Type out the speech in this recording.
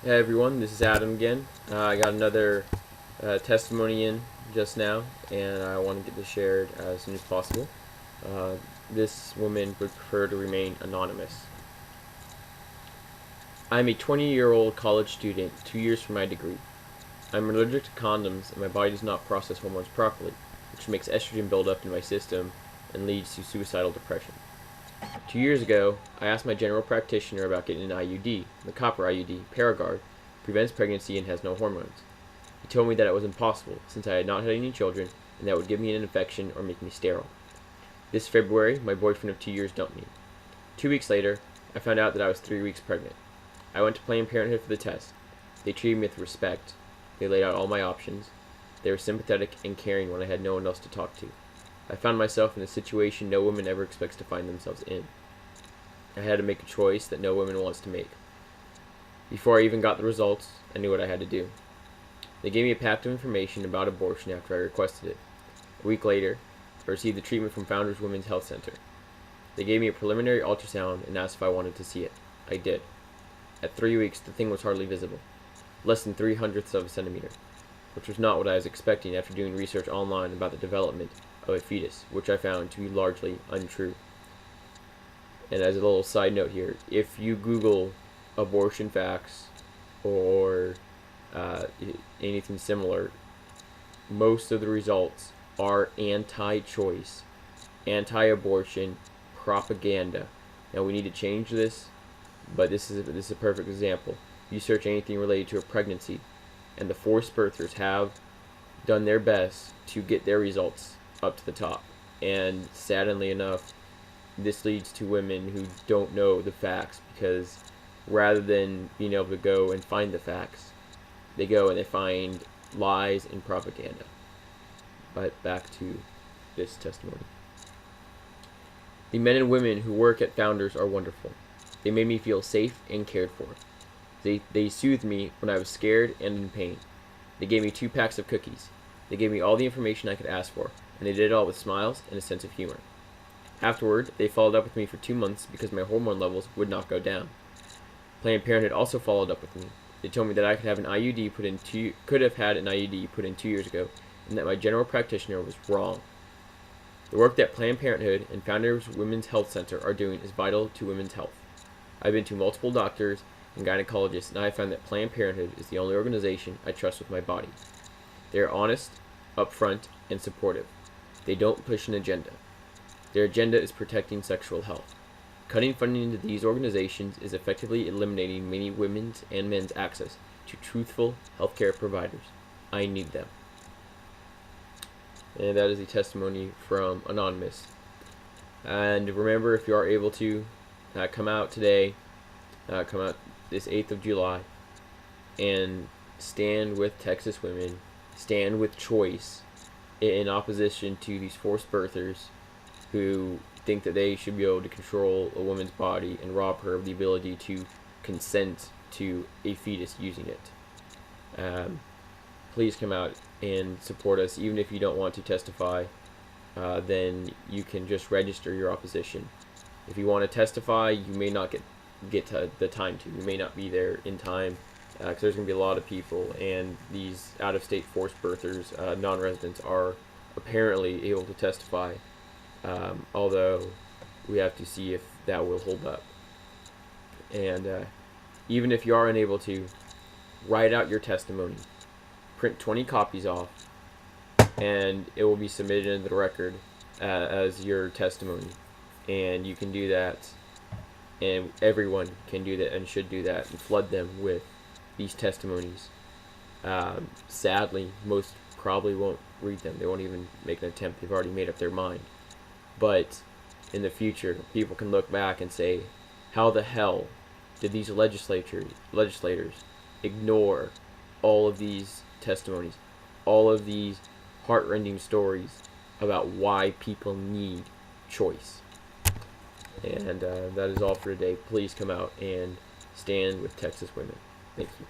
Hey everyone, this is Adam again. I got another testimony in just now, and I want to get this shared as soon as possible. Uh, this woman would prefer to remain anonymous. I'm a 20-year-old college student, 2 years from my degree. I'm allergic to condoms, and my body does not process hormones properly, which makes estrogen build up in my system and leads to suicidal depression. 2 years ago, I asked my general practitioner about getting an IUD. The copper IUD, Paragard, prevents pregnancy and has no hormones. He told me that it was impossible, since I had not had any children, and that would give me an infection or make me sterile. This February, my boyfriend of 2 years dumped me. 2 weeks later, I found out that I was 3 weeks pregnant. I went to Planned Parenthood for the test. They treated me with respect. They laid out all my options. They were sympathetic and caring when I had no one else to talk to. I found myself in a situation no woman ever expects to find themselves in. I had to make a choice that no woman wants to make. Before I even got the results, I knew what I had to do. They gave me a packet of information about abortion after I requested it. A week later, I received the treatment from Founders Women's Health Center. They gave me a preliminary ultrasound and asked if I wanted to see it. I did. At 3 weeks, the thing was hardly visible, less than 3/100ths of a centimeter, which was not what I was expecting after doing research online about the development of a fetus, which I found to be largely untrue. And as a little side note here, if you Google abortion facts or anything similar, most of the results are anti-choice, anti-abortion propaganda. Now we need to change this, but this is a perfect example. You search anything related to a pregnancy, and the forced birthers have done their best to get their results up to the top. And sadly enough, this leads to women who don't know the facts, because rather than being able to go and find the facts, they go and they find lies and propaganda. But back to this testimony. The men and women who work at Founders are wonderful. They made me feel safe and cared for. They soothed me when I was scared and in pain. They gave me 2 packs of cookies. They gave me all the information I could ask for, and they did it all with smiles and a sense of humor. Afterward, they followed up with me for 2 months because my hormone levels would not go down. Planned Parenthood also followed up with me. They told me that I could have had an IUD put in 2 years ago, and that my general practitioner was wrong. The work that Planned Parenthood and Founders Women's Health Center are doing is vital to women's health. I've been to multiple doctors and gynecologists, and I have found that Planned Parenthood is the only organization I trust with my body. They are honest, upfront, and supportive. They don't push an agenda. Their agenda is protecting sexual health. Cutting funding to these organizations is effectively eliminating many women's and men's access to truthful healthcare providers. I need them. And that is a testimony from Anonymous. And remember, if you are able to, come out today, come out this 8th of July, and stand with Texas women, stand with choice, in opposition to these forced birthers who think that they should be able to control a woman's body and rob her of the ability to consent to a fetus using it. Please come out and support us. Even if you don't want to testify, then you can just register your opposition. If you want to testify, you may not get to the time to. You may not be there in time, because there's going to be a lot of people, and these out-of-state forced birthers, non-residents, are apparently able to testify, although we have to see if that will hold up. And even if you are unable to, write out your testimony, print 20 copies off, and it will be submitted into the record as your testimony. And you can do that, and everyone can do that and should do that, and flood them with these testimonies. Sadly, most probably won't read them. They won't even make an attempt. They've already made up their mind. But in the future, people can look back and say, how the hell did these legislators ignore all of these testimonies, all of these heartrending stories about why people need choice? And that is all for today. Please come out and stand with Texas women. Thank you.